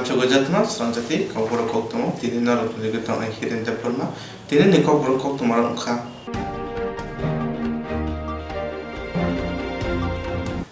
koktwma Swrangchati Kokborok koktwma tini narok ligitong ay hidden diploma tini ni Kokborok koktwma rongkha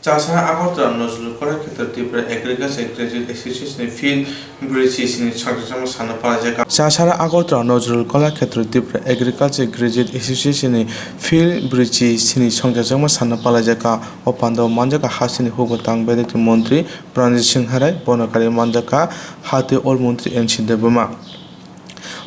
Chasa Agotra Nozul Korakata Tipra Agriculture Graduate Association Field British in Chakasama Sana Pajaka Chasa Agotra Nozul Korakata Tipra Agriculture Graduate Association Field British in Chakasama Sana Pajaka Opando Manjaka Hasin Hogotang Bedet Montri Pranjit Singh Harai Bonakari Manjaka Hati Ol Montri and Shindabuma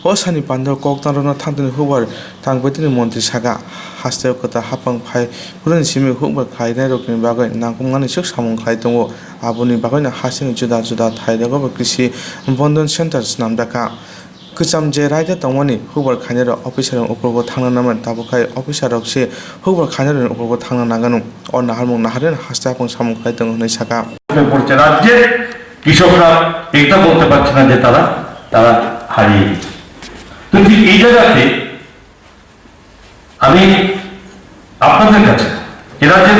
Osani Pando Koktarona Tantan Hoover Tangbetini Montri Saga Hastel Kota Hapang Pai Puran Simi Hoover Kai Nerokin Bagai Nakumani Suk Samong Kai Tongo Abuni Bagana Hasing Juda Juda Taidago Krisi Bondon Centers Namdaka Kusam J. Raja Tongwani Hoover Kanero Officer and Okogo Tanganaman Tabukai Officer of She Hoover Kanero and Okogo Tanganagano or Nahamon Naharan Hastapon Samong Kai Tongo Nisaka কৃষকরা এটা বলতে পারছে না যে তারা হারিয়ে গেছে তো ঠিক এই জায়গাতে আমি আপনাদের কাছে এ রাজ্যের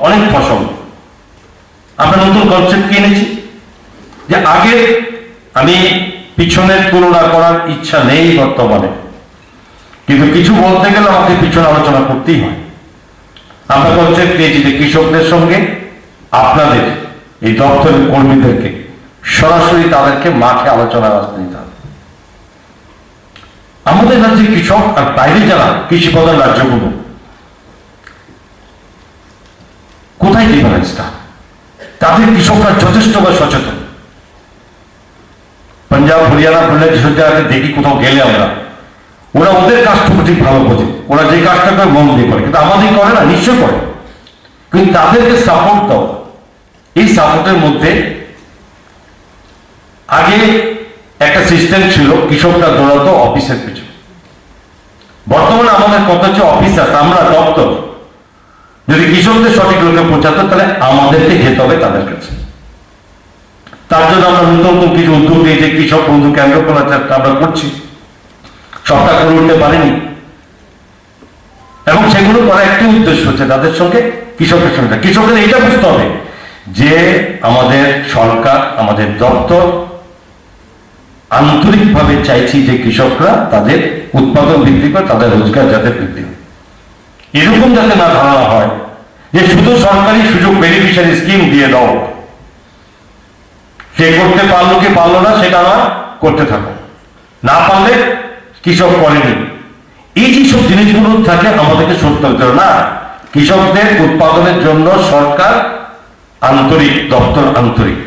অনেক ফসল আমরা নতুন কনসেপ্ট কিনেছি যে আগে আমি পিছনের তুলনা করার ইচ্ছা নেই বর্তমানে কিন্তু কিছু বলতে গেলে আমাকে পিছনে আলোচনা করতেই হয় আমরা কনসেপ্ট নিয়েছি যে কৃষকদের সঙ্গে আপনাদের এই দপ্তরের কর্মীদেরকে সরাসরি তাদেরকে মাঠে আলোচনা আসতে দিতে হবে আমাদের রাজ্যে কৃষক আর বাইরে যারা কৃষি প্রধান রাজ্যগুলো কোথায় ডিফারেন্সটা তাদের কৃষকরা যথেষ্ট বা সচেতন পাঞ্জাব হরিয়ানা বলে যেসব জায়গায় দেখি কোথাও গেলে আমরা ওরা ওদের কাজটুকু ঠিক ভালো বোঝে ওরা যে কাজটা করে মন দিয়ে করে কিন্তু আমাদের করে না নিশ্চয় করে কিন্তু তাদেরকে সাপোর্ট দাও এই সাপোর্টের মধ্যে আগে একটা সিস্টেম ছিল কৃষকরা দৌড়াতো অফিসের পিছনে বর্তমানে আমাদের কথা হচ্ছে অফিসার আমরা দপ্তর যদি কৃষকদের সঠিক লোকে পৌঁছাতো তাহলে আমাদেরকে যেতে হবে তাদের কাছে তার জন্য আমরা নতুন কিছু উদ্যোগ নিয়েছি কৃষক বন্ধু কেন্দ্র করার চেষ্টা আমরা করছি সবটা করে উঠতে পারিনি এবং সেগুলো করার একটি উদ্দেশ্য হচ্ছে তাদের সঙ্গে কৃষকের সঙ্গে কৃষকদের এইটা বুঝতে হবে যে আমাদের সরকার আমাদের দপ্তর আন্তরিকভাবে চাইছি যে কৃষকরা তাদের উৎপাদন বৃদ্ধি করে তাদের রোজগার যাতে বৃদ্ধি হয় এরকম যাতে না ধারণা হয় যে শুধু সরকারি সুযোগ বেনিফিশিয়ারি স্কিম দিয়ে দাও সে করতে পারলো কি পারলো না সেটা না করতে থাকো না পারলে কৃষক করেনি এই যেসব জিনিসগুলো থাকে আমাদেরকে সত্য হতে হবে না কৃষকদের উৎপাদনের জন্য সরকার আন্তরিক দপ্তর আন্তরিক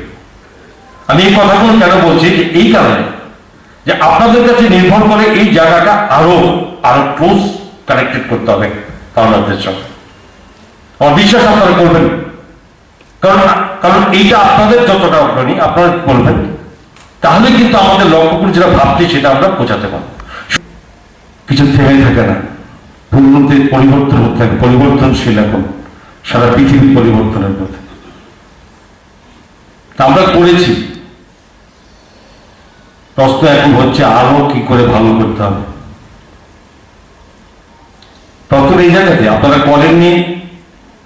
আমি এই কথাগুলো কেন বলছি এই কারণে যে আপনাদের কাছে নির্ভর করে এই জায়গাটা আরো ক্লোজ কানেক্টেড করতে হবে ফার্মারদের সঙ্গে আমার বিশ্বাস আপনারা করবেন কারণ এইটা আপনাদের যতটা অগ্রণী আপনারা বলবেন তাহলে কিন্তু আমাদের লক্ষ্যগুলো যেটা ভাবছি সেটা আমরা বোঝাতে পারবো কিছু থেমে থাকে না পূর্ণদের পরিবর্তন হতে থাকে পরিবর্তনশীল এখন সারা পৃথিবী পরিবর্তনের পথে আমরা করেছি প্রশ্ন এখন হচ্ছে আরো কি করে ভালো করতে হবে প্রথম এই জায়গাতে আপনারা করেননি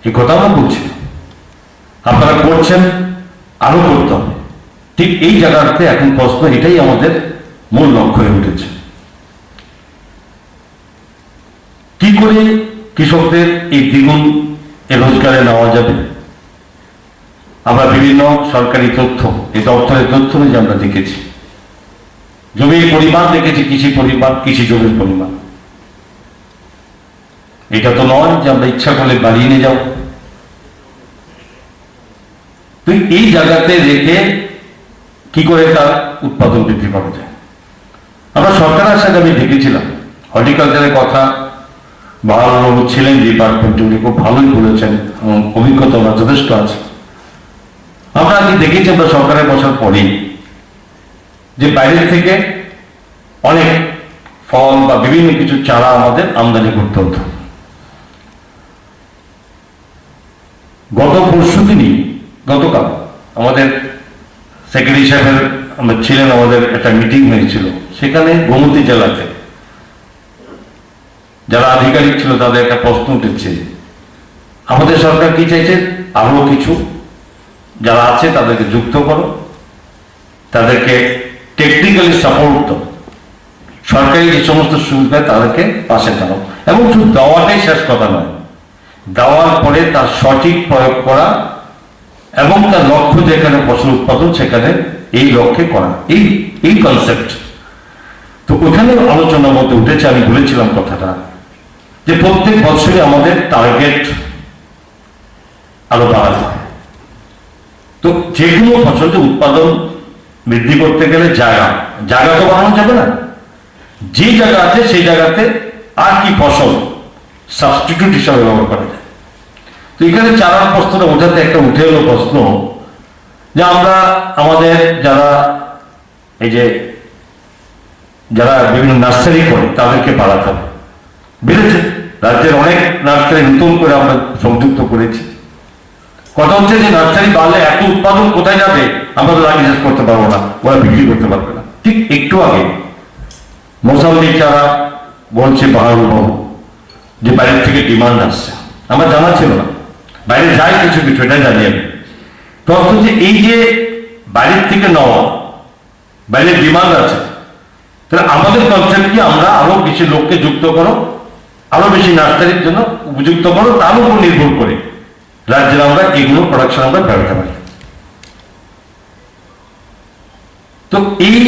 এই কথা আমরা বলছি আপনারা করছেন আরো করতে হবে ঠিক এই জায়গাতে এখন প্রশ্ন এটাই আমাদের মূল লক্ষ্য হয়ে উঠেছে কি করে কৃষকদের এই দ্বিগুণ এ রোজগারে নেওয়া যাবে আমরা বিভিন্ন সরকারি তথ্য এই দপ্তরের তথ্য অনুযায়ী আমরা দেখেছি জমির পরিমাণ দেখেছি কৃষি জমির পরিমাণ এটা তো নয় যে আমরা ইচ্ছা করলে বাড়িয়ে নিয়ে যাও তুই এই জায়গাতে রেখে কি করে তার উৎপাদন বৃদ্ধি করা যায় আমরা সরকারের সাথে আমি দেখেছিলাম হর্টিকালচারের কথা ভালো ছিলেন ডিপার্টমেন্ট উনি খুব ভালোই বলেছেন এবং অভিজ্ঞতা ওনার যথেষ্ট আছে আমরা আগে দেখেছি আমরা সরকারের বসার পরেই যে বাইরে থেকে অনেক ফল বা বিভিন্ন কিছু চারা আমাদের আমদানি করতে হতো গতকাল আমাদের সেক্রেটারি সাহেবের আমরা ছিলেন আমাদের একটা মিটিং হয়েছিল সেখানে গোমতী জেলাতে যারা আধিকারিক ছিল তাদের একটা প্রশ্ন উঠেছে আমাদের সরকার কি চাইছে আরো কিছু যারা আছে তাদেরকে যুক্ত করো তাদেরকে টেকনিক্যালি সাপোর্ট দাও, সরকারি যে সমস্ত সুবিধা তাদেরকে পাশে দাও, এবং শুধু দেওয়াটাই শেষ কথা নয়, দেওয়ার পরে তার সঠিক প্রয়োগ করা এবং তার লক্ষ্য যেখানে ফসল উৎপাদন সেখানে এই লক্ষ্যে করা, এই কনসেপ্ট। তো ওখানে আলোচনার মধ্যে উঠেছে, আমি বলেছিলাম কথাটা, যে প্রত্যেক বছরই আমাদের টার্গেট আরো বাড়াতে হবে। তো যে কোনো ফসলকে উৎপাদন বৃদ্ধি করতে গেলে জায়গা তো বাড়ানো যাবে না, যে জায়গা আছে সেই জায়গাতে আর কি ফসল সাবস্টিটিউট হিসাবে ব্যবহার করা যায়। তো এখানে চারার প্রশ্নটা ওঠাতে একটা উঠে এলো প্রশ্ন, যে আমরা আমাদের যারা বিভিন্ন নার্সারি করে তাদেরকে বাড়াতে হবে, বেড়েছে, রাজ্যের অনেক নার্সারি নতুন করে আমরা সংযুক্ত করেছি। কথা হচ্ছে যে নার্সারি বাড়লে এত উৎপাদন কোথায় যাবে আমরা তো আগে শেষ করতে পারবো না, ওরা বিক্রি করতে পারবে না। ঠিক একটু আগে মোসাম্বি চারা বলছে বাহারুল বাবু যে বাইরের থেকে ডিমান্ড আসছে, আমার জানা ছিল না, বাইরে যায় কিছু কিছু, এটা জানি আমি। তো অথচ এই যে বাইরের থেকে নেওয়া, বাইরের ডিমান্ড আছে, তাহলে আমাদের কনসেপ্ট কি, আমরা আরো বেশি লোককে যুক্ত করো, আরো বেশি নার্সারির জন্য উপযুক্ত করো, তার উপর নির্ভর করে রাজ্যের আমরা এগুলো প্রোডাকশন আমরা বেরোতে পারি। তো এই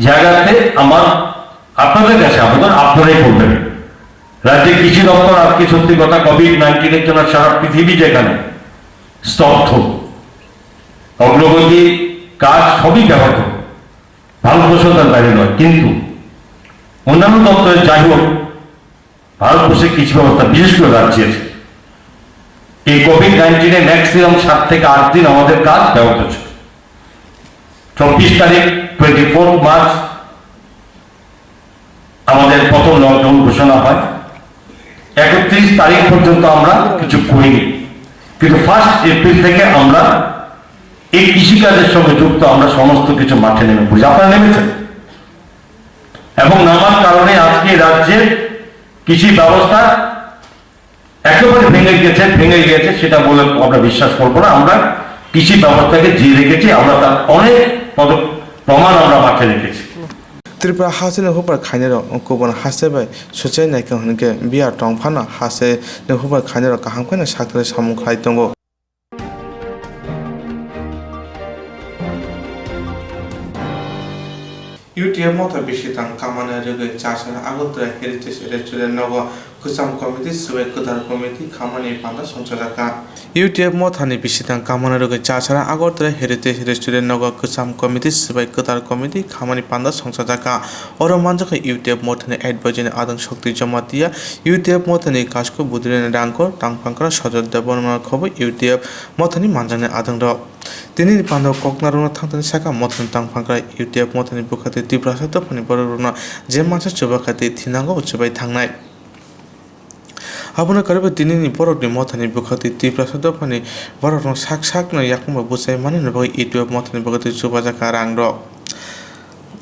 জায়গাতে আমার আপনাদের কাছে আবেদন, আপনারাই করবেন। রাজ্যের কৃষি দপ্তর আজকে সত্যি কথা কোভিড-19 জন্য সারা পৃথিবী যেখানে স্তব্ধ, অগ্রগতি কাজ সবই ব্যাহত, ভারতবর্ষের বাইরে নয়, কিন্তু অন্যান্য দপ্তরে যাই হোক, ভারতবর্ষের কৃষি ব্যবস্থা বিশেষ করে রাজ্যের এই কোভিড-19 ম্যাক্সিমাম 7 থেকে 8 দিন আমাদের কাজ ব্যাহত ছিল। 24 তারিখ 24 মার্চ আমাদের প্রথম লকডাউন ঘোষণা হয়, 31 তারিখ পর্যন্ত আমরা কিছু করিনি, কিন্তু 1 এপ্রিল থেকে আমরা এই কৃষিকাজের সঙ্গে যুক্ত আমরা সমস্ত কিছু মাঠে নেমে পড়ি। আপনারা নেমেছেন, এবং নামার কারণে আজকে রাজ্যের কৃষি ব্যবস্থা একেবারে ভেঙে গেছে সেটা বলে আমরা বিশ্বাস করবো না। আমরা কৃষি ব্যবস্থাকে যে রেখেছি, আমরা তার অনেক প্রমাণ আমরা মাঠে রেখেছি। ত্রিপুরা হাসে হুপার খাইনের গুবুন হাসেবাই সুচাই নাইকে হনকে বিয়া টংফানা হাসে হুপার খাইনের কাহামখানে সাকরে সামু খাই দङ। ইউটিএব মতো বেশি দাম কামানো রেগে চাষার আগরতলা হেরিটেজ রেস্টুরেন্ট নব কুসাম কমিটি সুবে কুদার কমিটি খামানি পান্ডা সঞ্চালকা ইউটিএব মথানি বেশি দাম কামানো রেগে চাষার আগরতলা হেরিটেজ রেস্টুরেন্ট নব কুসাম কমিটি সুবে কুদার কমিটি খামানি পান্ডা সঞ্চালকা অর মানজাকে ইউটিএব মথানি এডভাইজনি আদং শক্তি জমা দিয়া ইউটিএব মথানি কাজকো বুদ্রিনে রাংকো টাংপাংকরা সজল দেবনমার খবর ইউটিএব মথানি মানজানে আদং র তিনি পান্ডা ককনারুনা থাংতানি সাকা মথানি টাংপাংকরা ইউটিএব মথানি বুখাতে ত্রিপুরা সাতফানি বড়রুনা যে মাছ চুবাখাতে থিনাঙ্গো উচ্চবাই থাংনাই আবুনা কারিব দিননি বড়নি মথানি বুখাতে ত্রিপুরা সাতফানি বড়রুনা সাক ইয়াকুমা বুসাই মানি নবাই ইউটিউব মথানি বুখাতে চুবাজাকা রাং র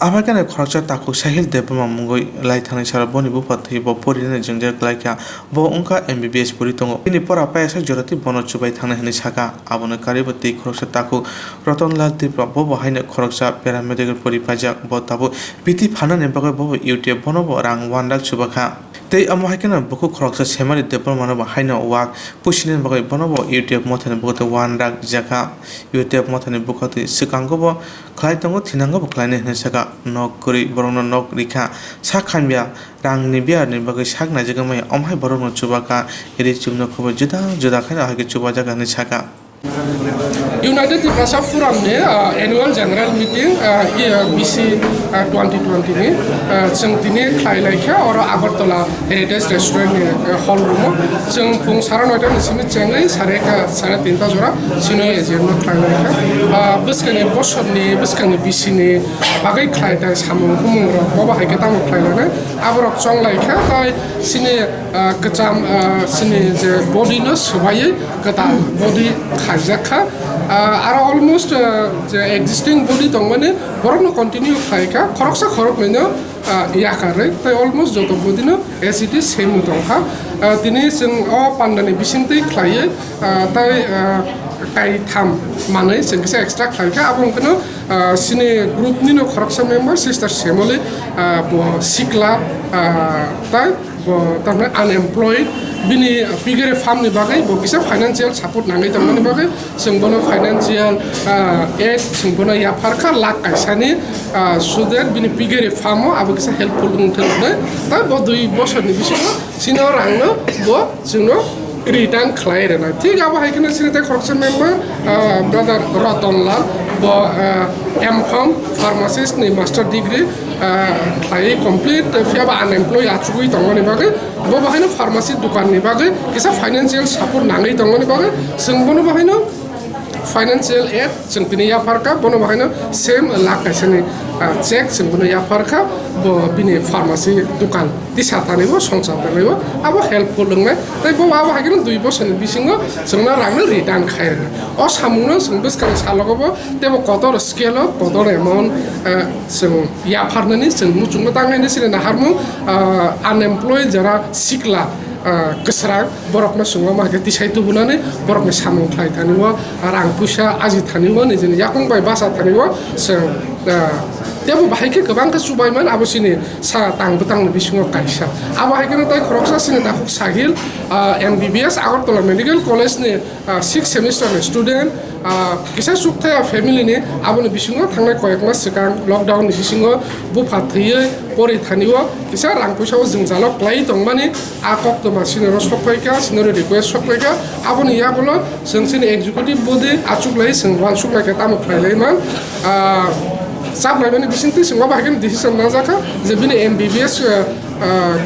আমার কেন খরচা তাকু সাহিল দেবমা মুঙ্গই লাই থানায় সারা বনি বুপাতে ব পরিনে জঞ্জার লাইকা ব উনকা এমবিবিএস পরি দङ তিনি পরা পায়াসা জরাতি বন চুবাই থানা হেনি সাকা আবুনা কারিবতি খরচা তাকু রতনলাল ত্রিপুরা ব হাইনে খরচা প্যারামেডিকেল পরিপাজা ব তাবো পিতি ফানা নেবাগে ব ইউটিউব বনব রাং 1 lakh চুবাখা tei amo haikena buku khoroksa semari depor manaba haina wak pushinen bagai bonobo youtube mothani bukote 1 rak jaka youtube mothani bukote sikangobo khlai tongo thinangobo khlaine hne saka nok kori borono nok rikha sakhanbia rang ni biar ni bagai sakna jaga mai amhai borono chubaka eri chumno khobo juda khaina hage chuba jaga ni saka United Tripura Forum ne annual general meeting BC 2020 ne जों दिनै खायलायखा आरो Agartala heritage restaurant हल room जों फुं 9:30 निसिम चेंगै 3:30 जरा सिनो agent खायलायखा बसकानि बसरनि बसकानि बिसिनि बागै खायदा सामुं हुमुंग्रा बबा हायके ताम खायलायना आबरक चंलायखा ताय सिनि गजाम सिनि जे बडिनो सबायै गदा बडि खायजाखा आरो अलमोस्ट जे एक्जिस्टिंग बडि दं माने बरनो कन्टिन्यू खायखा खरकसा खरक नैनो याकारै ताय अलमोस्ट जतो बडिनो एज इट इज सेम दंखा दिनै जों पान्डानि बिसिनतै खायो ताय kai tham manai sing kisa extra khaika abong kono sini group ni no khoroksa member sister semole bo sikla tai bo tamne unemployed bini pigere farm ni bagai bo kisa financial support nangai tamani bagai sing bono financial aid sing bono ya farka lak kaisani so that bini pigere farm abo kisa helpful ungthne ta bo 2 বছর ni bisingo sino rangno bo jingno return khlaire na thik abo haikena sinete khoroksa member brother Ratonlal bo M.Pharm pharmacist ni master degree khlai complete fiaba unemployed achugui tongoni bagai bo bahaino pharmacy dukan ni bagai kisa financial support nangai tongoni bagai singbono bahaino financial aid singpini ya farka bono bahaino same lak kaisani check singbono ya farka bo bini pharmacy dukan disatani bo songsatani bo abo helpful lungnai tai bo abo haikena 2 বছর ni bisingo singna rangno return khairna o samungno singbus kan salogo tebo kotor scale kotor amount sing ya farnani sing muchungna tangaini sine na harmu unemployed jara sikla kesrang borokna sungo ma gati saitu bunane borokna samung khlai thaniwo rang puisa aji thaniwo nijini yakung bai basa thaniwo sing tebo bahike gobang ka subaiman abo sini sa tangbutang ni bisingo kaisa abo haikena tai khoroksa sini ta sahil MBBS Agartala Medical College ni 6 semester ni student kisa sukthaya family ni abo ni bisingo thangnai koyek mas sikang lockdown ni bisingo bu phathaiye pori thaniwo kisa rang puisa jingjalo klai tongmani koktwma sinero sokpaika sinero request sokpaika abo ni ya bolo sing executive body achuklai sing wan suklai ka tamu khlailai man sablai bani bisinti singwa bahagen decision najaka je bini MBBS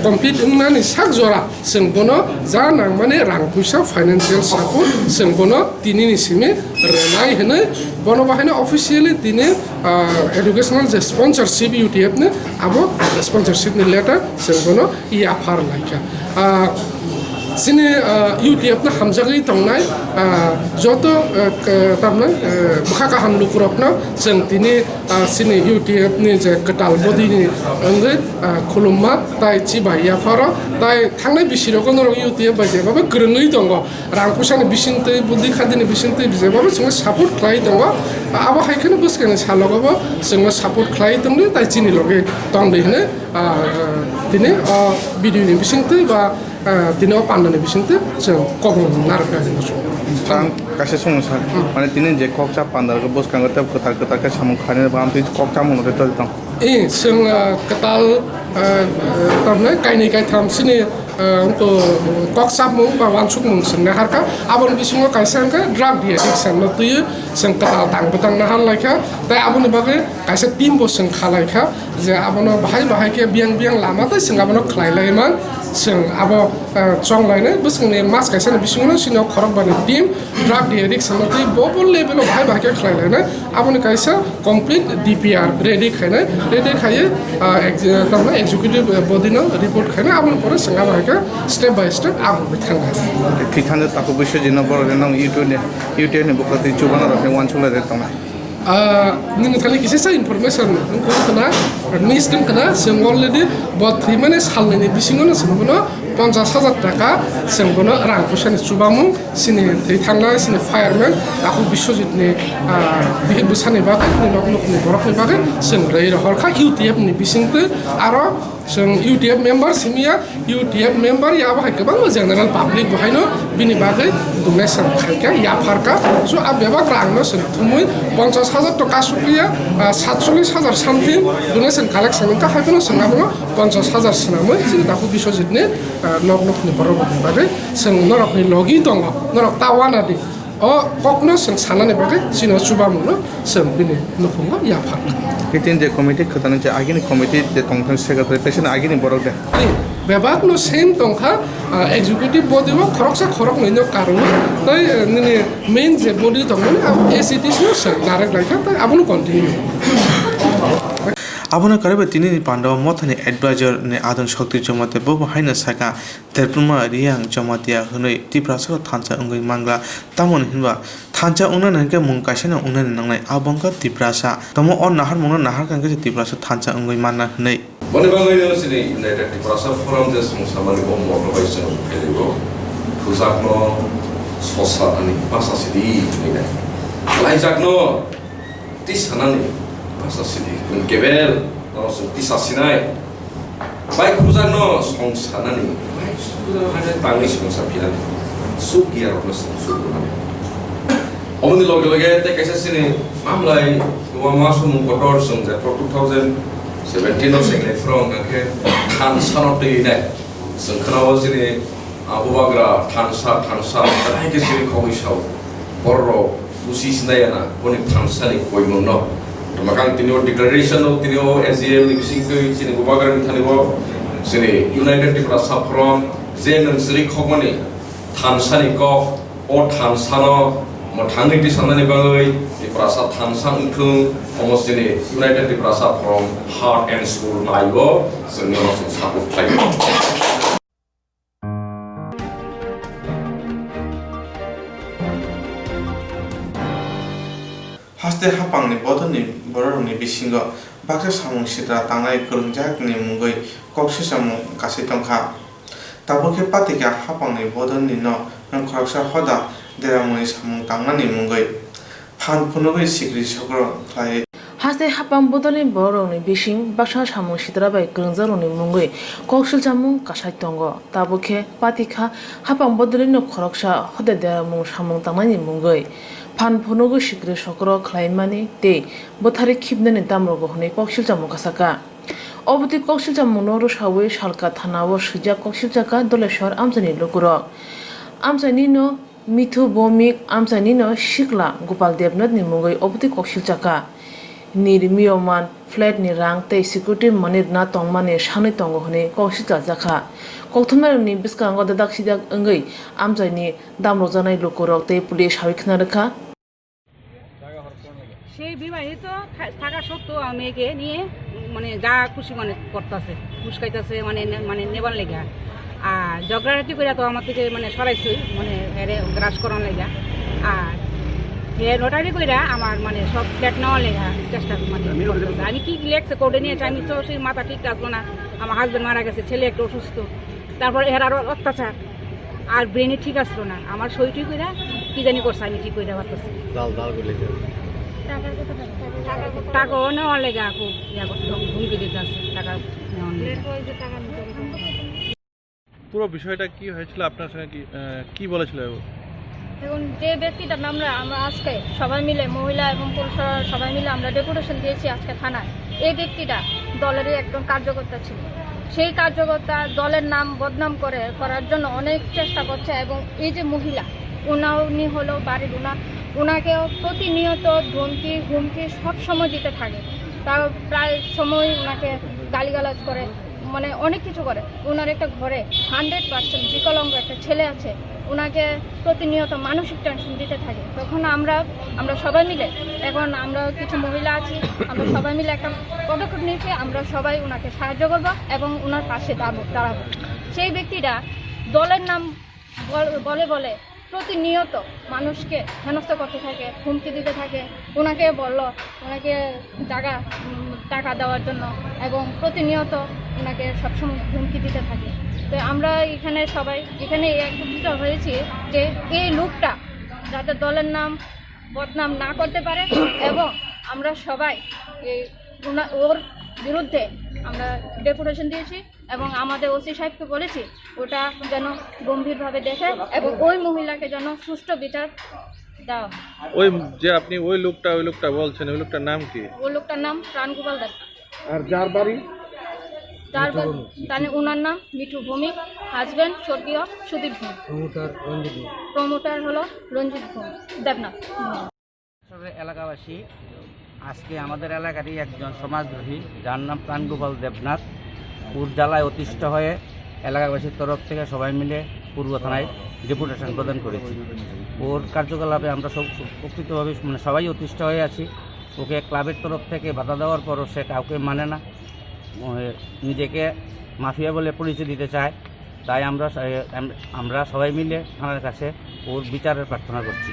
complete ungnani sakjora singbono ja nangmani rang puisa financial support singbono tinini simi renai hene bono bahine officially tini educational je sponsorship UTF ne abo sponsorship ni letter singbono IAFR laika sini UTF na hamjagai tongnai joto tamna bukhaka hamlukurokna sing tini sini UTF ni je ketal body ni angge khulumma tai chiba yafara tai thangnai bisiroko norok UTF ba je baba grengoi tongo rangpusani bisinte budhi khadini bisinte je baba sing support khlai tongo abo haikene buskene salogo sing support khlai tongni tai chini loge tongde hene tini video ni bisinte ba dino pandane bisinte je kokong narka ni tang kasih sungguh mana tini je kokca pandar ke bos kangga tep ketar ke samung khane bam tu kokca mun re tol tang sing ketal tamna kaini kai tham sini untuk koksap mung ba wansuk mung sing harka abon bisingo kaisang ka drug addiction no tu sing ketal tang betang nahal laika tai abon bagai kaisa tim bo sing khalai kha je abon bahai ke biang lama ta sing abon khlai lai man sing abo chong lai ne busing ne mas kaisa bisingo sino khorok bani tim drug addiction no tu bobol level bahai ke khlai lai ne abon kaisa complete DPR ready khaina ready khaye tamna executive body no report khaina abon pore sing abo step by step abo bithanga kikhane taku bisho jina bor renang YouTube ne bukati chubana rakhe wan chula re tama nini thali kisi sa information ko kana miss din kana sing already bot 3 minutes halni bisingo na singbono 50,000 টাকা singbono rang pusani chubamu sini thei thangnai sini fireman aku biswajit ni bihi busani ba ni nokno ni borok ni ba sing rei rohor kha UTF ni bisingte aro sing UTF member simia UTF member ya ba kebang general public bahaino bini bagai donation khaika ya farka so abeba rangno sing thumui 50,000 টাকা sukliya 47,000 something donation collection ka haibeno singabno 50,000 sinamoi sini taku biswajit ni nok ni borok ni bagai sing norok ni logi tongo norok tawana di kokno sing sanane bagai sino chubamu no sing bini nufunga ya farka kitin je committee khatani je agini committee je tongthang secretary patient agini borok de bebak no same tongkha executive body wa khorok no karu tai nini main je body tongmani ACTC no sir direct laika tai abunu continue abona karebe tini pandaw mothani advisor ne adon shakti jomate bo haina saka terpuma riang jomatia hunoi tiprasa thancha ungoi mangla tamon hinba thancha ungna nanke mungkaisena ungna nangnai abongka tiprasa tomo on nahar mungna nahar kanke tiprasa thancha ungoi manna hunai boni bangai no sini united tiprasa forum des musamani bom organization kelibo khusakno sosani bahasa sidi ini. Lai jakno tisanani bahasa sidi. Kebel langsung tisasinai. Baik kujakno songsanani. Baik sudah ada tangis songsapian. Sugiar plus sugiar. Omni loge tek sini amlai dua masuk mengkotor sejak 2017 sengle from ke kan sanot ini sengkanawa sini abu bagra tansa terakhir ke sini kau isau porro usis naya na poni tansa ni koi mono makang tinio declaration of tinio SEL living ke sini abu bagra ni thaniwo sini United Tipra Saprom zen sri khogmani tansa ni ko o tansa no Matangri di sana ni bangai di perasa tansang kung omosini United di perasa from Heart and School Mayo seni langsung satu play. Haste hapang ni bodoh ni borong ni bisingo baksa samung sitra tangai kerungjak ni munggai kokshi samung kasih tongka. Tabuke patika hapang ni bodoh ni no nangkoraksa hoda deramuni samung tangnani munggai phan phunugoi sikri sokro khlai haste hapang bodoni boroni bising baksa samung sitrabai krungjaroni mungoi kokshil samung kasai tongo tabukhe patika hapang bodoni no khoroksa hode deramung samung tangnani mungoi phan phunugoi sikri sokro khlaimani te bothari khibnani tamrogo hone kokshil samung kasaka অবতি কক্সিলজা মনোরো সাওয়ে শালকা থানাও সুজা কক্সিলজাকা দলেশ্বর আমজানি লোকুরক আমজানিনো মিথু বমিক আমজানিনো শিকলা গোপাল দেবনাথ ni mungoi অবতি কক্সিলজাকা নির্মিয়মান flat ni rang tei security manir na tongmane sanoi tongo hone কক্সিলজা জাখা koktwma ni biskango dadak sidak ongoi Amjani damro janai lokurok tei pulis hawikhna rakha সেই বিবাহিত থাকা সত্ত্বেও আমি একে নিয়ে মানে যা খুশি মানে করতেছে উস্কাইতেছে মানে নেবার লেগা আর ঝগড়াঝাটি করে তো আমার থেকে মানে সরাইছে মানে এরে গ্রাস করার লেগা আর হে নোটারি কইরা আমার মানে সব ফ্ল্যাট নেওয়ার লেগা চেষ্টা মানে করতেছে আমি কি লেখছে কোর্টে নিয়েছে আমি তো সেই মাথা ঠিক রাখবো না আমার হাজব্যান্ড মারা গেছে ছেলে একটু অসুস্থ তারপর এর আরও অত্যাচার আর ব্রেনে ঠিক আসলো না আমার সইটি কইরা কি জানি করছে আমি ঠিক কইরা পারতেছি টাকাও নেওয়ার লেগে খুব হুমকি দিতে আছে টাকা পুরো বিষয়টা কি হয়েছিল আপনার সঙ্গে কি বলেছিল এখন যে ব্যক্তিটার নাম আমরা আজকে সবাই মিলে মহিলা এবং পুরুষরা সবাই মিলে আমরা ডেপুটেশন দিয়েছি আজকে থানায় এই ব্যক্তিটা দলেরই একজন কার্যকর্তা ছিল সেই কার্যকর্তা দলের নাম বদনাম করার জন্য অনেক চেষ্টা করছে এবং এই যে মহিলা উনি হলো বাড়ির ওনাকেও প্রতিনিয়ত ধমকি হুমকি সব সময় দিতে থাকে তার প্রায় সময় ওনাকে গালিগালাজ করে মানে অনেক কিছু করে ওনার একটা ঘরে 100% বিকলাঙ্গ একটা ছেলে আছে ওনাকে প্রতিনিয়ত মানসিক টেনশন দিতে থাকে তখন আমরা সবাই মিলে এখন আমরা কিছু মহিলা আছি আমরা সবাই মিলে একটা পদক্ষেপ নিয়েছি আমরা সবাই ওনাকে সাহায্য করব এবং ওনার পাশে দাঁড়াবো সেই ব্যক্তিরা দলের নাম বলে প্রতিনিয়ত মানুষকে হেনস্থা করতে থাকে হুমকি দিতে থাকে ওনাকে ওনাকে টাকা দেওয়ার জন্য এবং প্রতিনিয়ত ওনাকে সবসময় হুমকি দিতে থাকে তো আমরা এখানে একত্রিত হয়েছি যে এই লোকটা যাতে দলের নাম বদনাম না করতে পারে এবং আমরা সবাই ওর বিরুদ্ধে আমরা ডেপুটেশন দিয়েছি এবং আমাদের ওসি সাহেবকে বলেছি ওটা যেন গম্ভীরভাবে দেখে এবং ওই মহিলাকে যেন সুষ্ঠু বিচার দেওয়া ওই যে আপনি ওই লোকটা বলছেন ওই লোকটার নাম কি ওই লোকটার নাম প্রাণগোপাল দেব আর যার বাড়ি ওনার নাম মিঠু ভৌমিক হাজব্যান্ড স্বর্গীয় সুদীপ ভৌমিক প্রমোটার হলো রঞ্জিত দেবনাথ এলাকাবাসী আজকে আমাদের এলাকারই একজন সমাজদ্রোহী যার নাম প্রাণগোপাল দেবনাথ ওর জ্বালায় অতিষ্ঠ হয়ে এলাকাবাসীর তরফ থেকে সবাই মিলে পূর্ব থানায় ডেপুটেশন প্রদান করেছি ওর কার্যকলাপে আমরা সব প্রকৃতভাবে মানে সবাই অতিষ্ঠ হয়ে আছি ওকে ক্লাবের তরফ থেকে বাধা দেওয়ার পরও সে কাউকে মানে না নিজেকে মাফিয়া বলে পরিচয় দিতে চায় তাই আমরা সবাই মিলে থানার কাছে ওর বিচারের প্রার্থনা করছি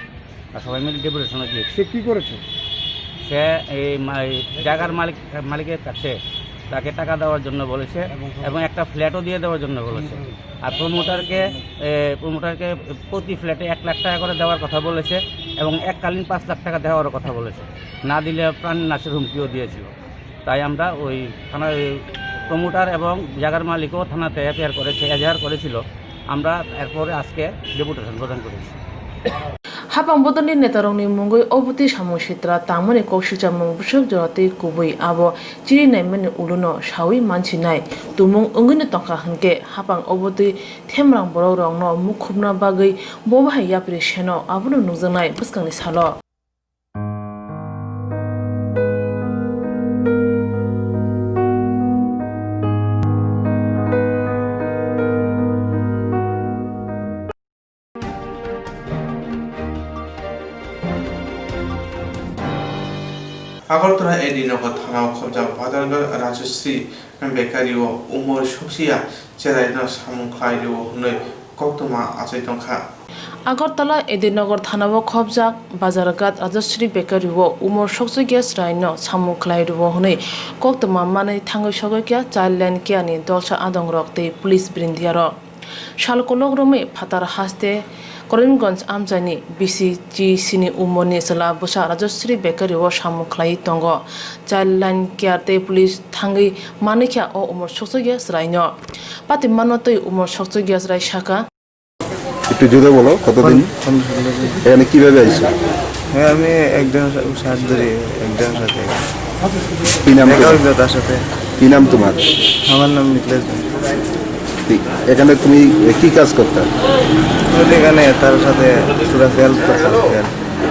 আর সবাই মিলে ডেপুটেশনে গিয়েছি। সে কী করেছে? সে এই জায়গার মালিকের কাছে তাকে টাকা দেওয়ার জন্য বলেছে এবং একটা ফ্ল্যাটও দিয়ে দেওয়ার জন্য বলেছে। আর প্রমোটারকে প্রতি ফ্ল্যাটে 1 লাখ টাকা করে দেওয়ার কথা বলেছে এবং এককালীন 5 লাখ টাকা দেওয়ার কথা বলেছে। না দিলে প্রাণ নাশের হুমকিও দিয়েছিল। তাই আমরা ওই থানার প্রমোটার এবং জায়গার মালিকও থানাতে এজাহার করেছিল। আমরা এরপরে আজকে ডেপুটেশন প্রদান করেছি। হাপাং বদলनि नेतारंनि मुंगै अबति सामु सित्रा तामनि कौशिचामु बुसुक जरते कुबै आबो चिरि नाइमनि उलुनो सावि मानसि नाय तुमुं अंगैनो तंखा हनके हापां अबति थेमरां बरंनो मुखुबना बागै बबाहाय याप्रि सेनो आबुनो नुजनाय बसकांनि सालो আগরতলা এডিনগর থানা খবজা বাজারগর রাজশ্রী বেকারি ও উমর সুকসিয়া চেরাইনো সামুখলাইরিও হनै koktwma আচাই তংখা আগরতলা এদিনগর থানাও খবজাক বাজারঘাট রাজশ্রী বেকারি ও উমর সকসগিয়া স্রাইনো সামুখলাইরিও হनै koktwma মাनै थाङै सगैकिया चाइल्डलाइन कियानि दलसा आदं रक्ते पुलिस ब्रिन्दियार सालकलक रमै फातार हास्ते करीमगंज आमजानि बिसि सिनि उमरनि सोला बुसा राजश्री बेकारि व सामुखलाय दंग चाइल्डलाइन केयारते पुलिस थाङै मानैख्या अ उमर सकसगिया स्राइनो पाति मानतै उमर सकसगिया स्राइ शाखा একটু জোরে বলো কতদিন এখানে কিভাবে আইছো? হ্যাঁ আমি একজন সাথ ধরে একজন সাথে কি নাম তার সাথে কি নাম তোমার? আমার নাম নিকলেশ। এখানে তুমি কি কাজ করতে? এখানে তার সাথে পুরো হেল্প করতাম।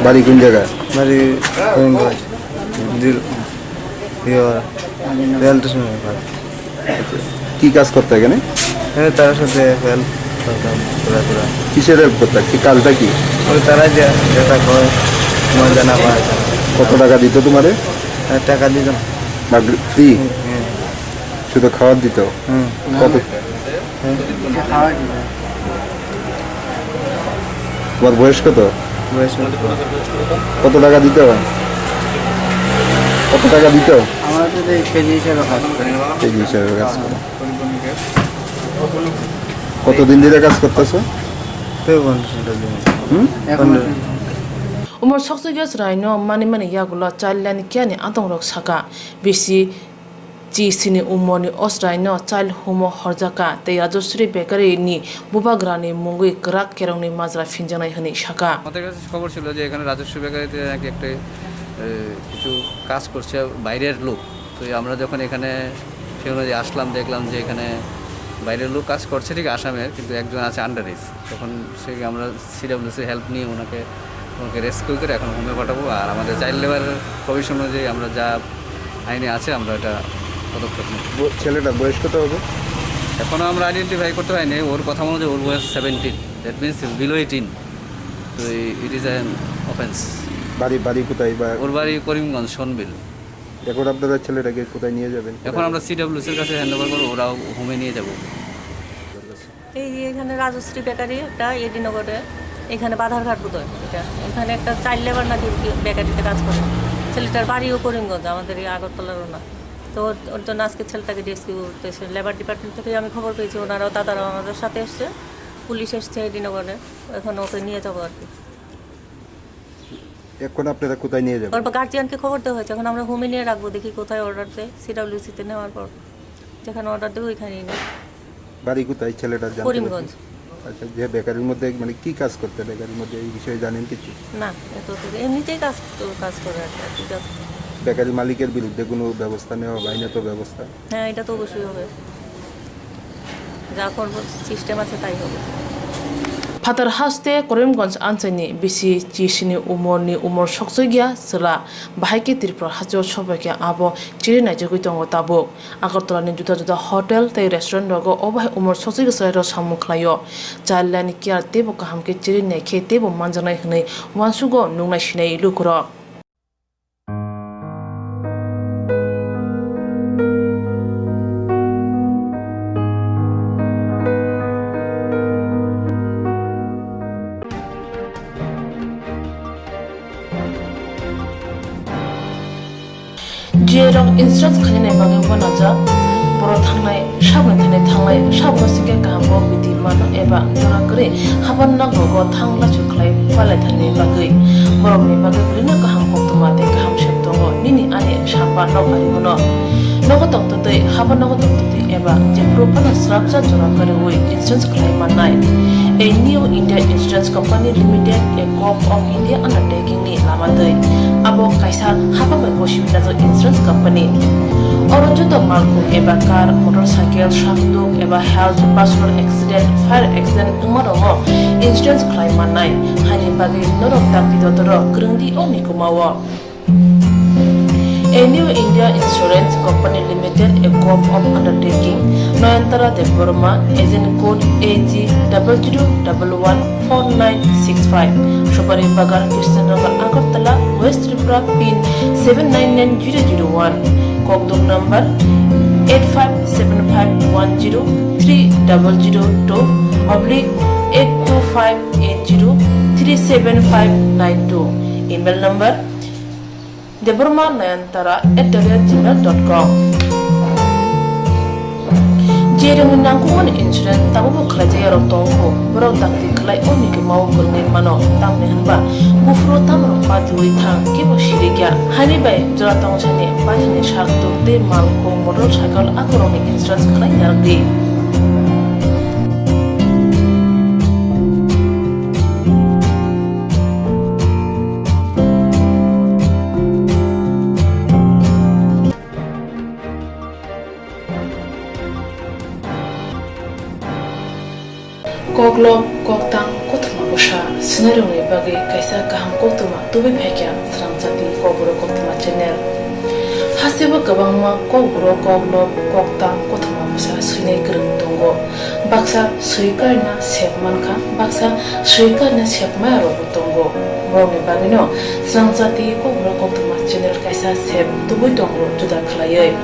বাড়ি কোন জায়গায়? বাড়ি করিমগঞ্জ রেল স্টেশন। কি কাজ করতে এখানে? হ্যাঁ তার সাথে হেল্প করতাম পুরা পুরা। কিসের হেল্প করতে? কি কাজটা কি? ওই তারা যেটা কয় মজা না পায়। কত টাকা দিত তোমারে? টাকা দিত না ফ্রি? শুধু খাবার দিত? কত? তোমার বয়স কত? কত টাকা দিত? কত টাকা দিত? আমার কেজি হিসাবে কাজ করে। কেজি হিসাবে কাজ করে। কতদিন ধরে কাজ করতেছো? उमर सकसगिया स्राइनो मानि यागुला चाइल्डलाइन कियानि आदं रक साका बिसि सिनि उमरनि अस्राइनो चाइल्ड होम हरजाका ते राजश्री बेकारिनि बुबाग्रानि मुंगै ग्राक केरंनि माजरा फिनजानाय हनै साका আমাদের কাছে খবর ছিল যে এখানে রাজস্ব বেকারিতে নাকি একটা কিছু কাজ করছে বাইরের লোক। তো আমরা যখন এখানে সেখানে আসলাম দেখলাম যে এখানে বাইরের লোক কাজ করছে ঠিক আসামের, কিন্তু একজন আছে আন্ডারেজ। তখন সে আমরা সিডব্লিউসি হেল্প নিয়ে ওনাকে রেস্কিউ করে এখন হোমে পাঠাবো। আর আমাদের চাইল্ড লেবার প্রভিশন অনুযায়ী আমরা যা আইনে আছে আমরা এটা পদক্ষেপ নেব। ছেলেটা বয়স কত হবে? এখনও আমরা আইডেন্টিফাই করতে পারিনি। ওর কথা অনুযায়ী ওর বয়স 17, দ্যাট মিনস বিলো 18। তো ইট ইজ অ্যান অফেন্স। বাড়ি কোথায়? ওর বাড়ি করিমগঞ্জ সোনবিল। এখন আপনারা ছেলেটাকে কোথায় নিয়ে যাবেন? এখন আমরা সিডব্লিউসির কাছে হ্যান্ড ওভার করবো, ওরাও হোমে নিয়ে যাব। এই এখানে রাজশ্রী বেকারি একটা এডিনগরে, এখানে বাধারঘাট বোধহয় এটা। এখানে একটা চাইল্ড লেবার নাকি বেকারিতে কাজ করে। ছেলেটার বাড়িও করিমগঞ্জ, আমাদের এই আগরতলারও না। তো ওর জন্য আজকে ছেলেটাকে রেস্কিউ করতেছে লেবার ডিপার্টমেন্ট থেকে আমি খবর পেয়েছি। ওনারাও দাদারাও আমাদের সাথে এসছে, পুলিশ এসছে এডিনগরে। এখন ওকে নিয়ে যাবো আর কি। এখন আপনারা কোথায় নিয়ে যাবেন? ওর গার্জিয়ানকে খবর দেওয়া হয়েছে, এখন আমরা হোমে নিয়ে রাখবো। দেখি কোথায় অর্ডার দেয়, সিডব্লিউসিতে নেওয়ার পর যেখানে অর্ডার দেবো ওইখানেই নেই। বাড়ি কোথায় ছেলেটার? করিমগঞ্জ। আচ্ছা, যে বেকারির মধ্যে মানে কি কাজ করতে বেকারির মধ্যে এই বিষয়ে জানেন কিছু? না, এত এমনিতেই কাজ করে আর কি। কাজ বেকারি মালিকের বিরুদ্ধে কোনো ব্যবস্থা নেওয়া হবে, আইনত ব্যবস্থা? হ্যাঁ, এটা তো অবশ্যই হবে। যা করবো সিস্টেম আছে তাই হবে। फातार हास्ते करीमगंज आनसाइनि बिसि सिनि उमरनि उमर सकसगिया सोला बाहायके त्रिपुरा हाजो सबाइके आबो चिरि नाइजगै दङ ताबो আগরতলাनि जुदा जुदा होटेल तै रेस्टुरेंट रगो अबाय उमर सकसगिया सोलाइरो सामुखलायो चाइल्डलाइन केयार तेबो काहामके चिरि नाइखे तेबो मानजानाय हनै वानसुगो नुंनाय सिनाय लुकुरो যে rok insurance khanine bagay wanaja boro thangnai sabne thane thanglai sabno singe kaham bidi mano eba jora kore haban na gogo thangla chuklai pale thane bagay borok ni bagay bulina kaham koktwma te kaham sheptongo nini ane samba no arimono nogo toktote haban nogo toktote eba je propana srapcha jora kore oi insurance claim manai a new India Insurance Company Limited a co-op of India undertaking ni lamadai abo kaisa haba bai goshi nazo insurance company oro joto malku eba car motorcycle shakdu eba health personal accident fire accident umarongo insurance claim manai hani bagi norok takti dotoro krungdi oni kumawo A new India Insurance Company Limited, a co-op of undertaking, Noyantara de Burma, agent code AG 00114965, Shobari Bagar, Krishnagar, Agartala, West Tripura, PIN 799001, Kokdok number 857510-82580375592, email number deburmanayantara@gmail.com Jerung nangkungan insurance tabu kerja yang tongko berau takti kelai oni ke mau kernet mano tam nehanba bufro tam rompa diwi thang kibo shirikya hani bai jora tong chane bajane shak tukte malko motorcycle akoroni insurance kelai yargdi Koglom, koktang, koktwma busha, sinarungi bagi kaisa kaham koktwma tubi bhekya Swrangchati Kokborok koktwma channel. Hasiba kabangma kokborok koglom, koktang, koktwma busha sinai kereng tongo. Baksa suikarna sepmanka, baksa suikarna sepmaya robo tongo. Moroni bagino Swrangchati Kokborok koktwma channel kaisa sep tubi tongo juda khalayai.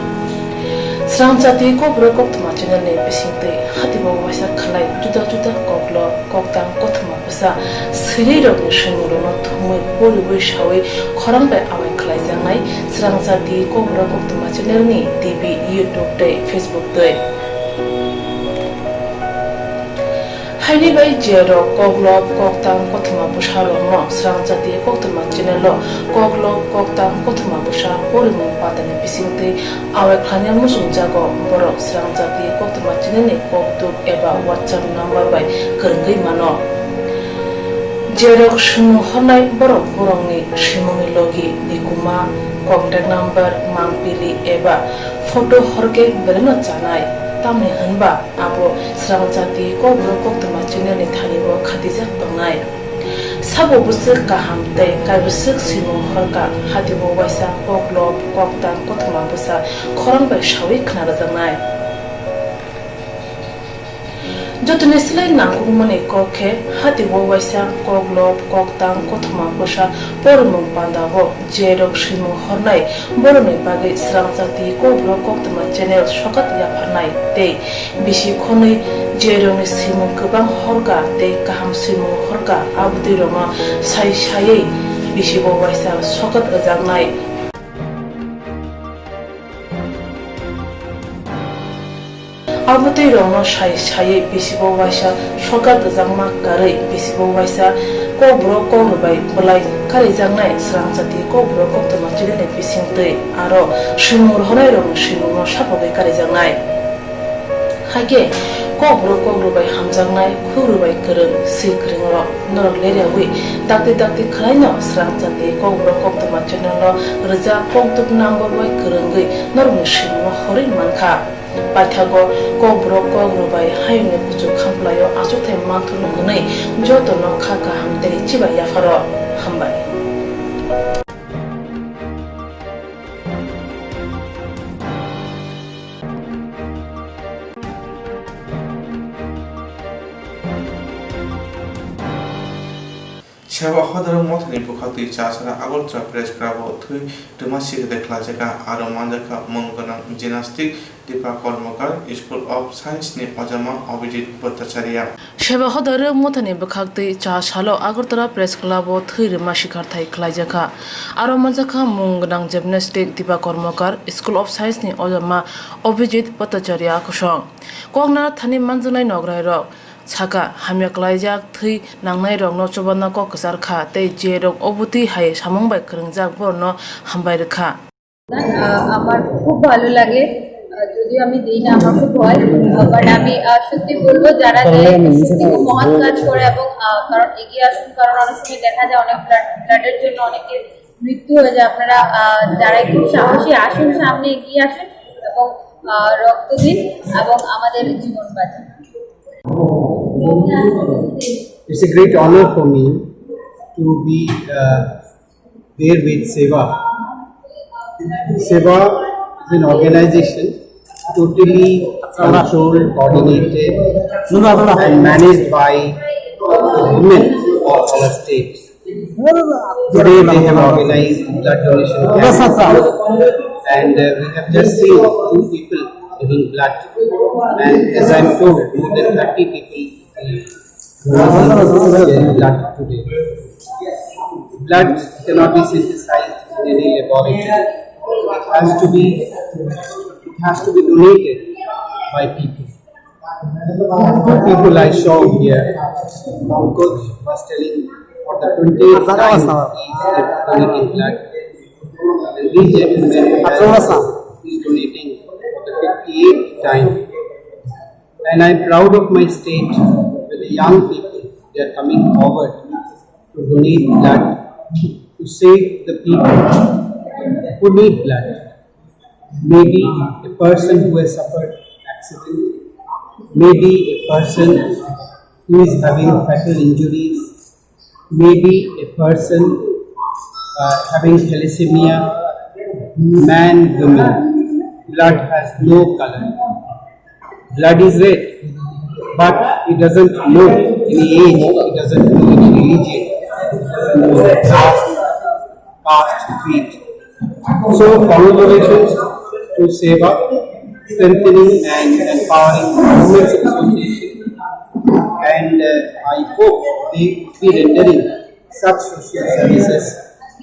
Swrangchati Kokborok koktwma channel ne bisingte hatibo wasa khalai juda koklo koktang koktwma busa sirei rok ni shinguro no thumui bori shawi khorang bai awai khalai jangai Swrangchati Kokborok koktwma channel ni TV YouTube te Facebook te Haini bai jero koklo koktang koktwma busa ro no Swrangchati Kokborok channel lo koklo koktang koktwma busa bori mo patane bisingte awai khanya musung jago borok Swrangchati Kokborok channel ni koktuk eba WhatsApp number bai kerenggai mano jerok shimu honai borok borongni shimuni logi nikuma contact number mangpili eba photo horke beleno janai tamni hanba abo Swrangchati Kokborok koktwma channel ni thanibo khatijak tongnai sabo busur kaham tei kaibusuk simu horka hatibo waisa koklo koktang koktwma busa khorang bai shawi khna janai jotone silai nangkung mane kokhe hatibo waisa koklo koktang koktwma busa pormung pandago jerok simu hornai borone bagi Swrangchati Kokborok koktwma channel sokat yafanai tei bisi khonai jerong simu kubang horka tei kaham simu horka abdi roma sai bisi bo waisa sokat rajangnai abdi roma sai bisi bo waisa sokat rajangma karai bisi bo waisa Kokborok kokrobai bolai kari jangnai Swrangchati Kokborok koktwma channel ni bisingtei aro simur honai rong simu sapogai kari jangnai hage Kokborok kokrobai hamjangnai khugrubai kereng sikrengro norok lerewi dakti khalaino Swrangchati Kokborok koktwma channel lo rja koktuk number bai kerengai norok simu horin mankha Paithago Kokborok kokrobai hayune kuchu khamplayo asukthai manthunu hnei jotono khaka hamtei chiba yafaro hambai সেবা হদর মথনি বুখাতি চাছারা Agartala press club থুই টমাসিকে দেখলা জায়গা আরো মানজাকা মঙ্গনা gymnastic Dipa Karmakar school of science নি অজামা অভিজিৎ ভট্টাচার্য সেবা হদর মথনি বুখাতি চাছালো আগরতলা প্রেস ক্লাব থুই মাসিকার থাই খ্লাইজাকা আরো মানজাকা মঙ্গনা gymnastic Dipa Karmakar school of science নি অজামা অভিজিৎ ভট্টাচার্য কুসং কংনা থানি মানজনাই নগরাই রক সাকা হামিয়া ক্লাইজাক থুই নাংনাই রক নচবাना ক কসারখা তৈ যে রক অবতি হাই সামংবাই খরংজাক বর্ণ হামবাই রেখা আমার খুব ভালো লাগে যদিও আমি দিই না আমার খুব ভয় বাট আমি সত্যি বলবো যারা সত্যি খুব মহৎ কাজ করে এবং কারণ এগিয়ে আসুন কারণ অনেক সময় দেখা যায় অনেক ব্লাডের জন্য অনেকের মৃত্যু হয়ে যায় আপনারা যারা একটু সাহসী আসুন সামনে এগিয়ে আসুন এবং রক্ত দিন এবং আমাদের জীবন বাঁচান It's a great honor for me to be there with Seva. Seva is an organization totally controlled, coordinated, and managed by women of our state. Today they have organized blood donation camp, and we have just seen 2 people giving blood, and as I'm told, more than 30 people blood today. Blood cannot be synthesized in any laboratory. It has to be donated by people. 2 people I saw here. Pankaj was telling for the 28th time he is donating blood. And these gentlemen is donating for the 58th time. And I'm proud of my state with the young people. They are coming forward to donate blood to save the people who need blood. Maybe a person who has suffered accident, maybe a person who is having fatal injuries, maybe a person having thalassemia, man, woman. Blood has no color. Blood is red, but it doesn't know any age, it doesn't know any religion, it doesn't know caste, creed. So congratulations to Seva, strengthening and empowering Women's Association, and I hope they will be rendering such social services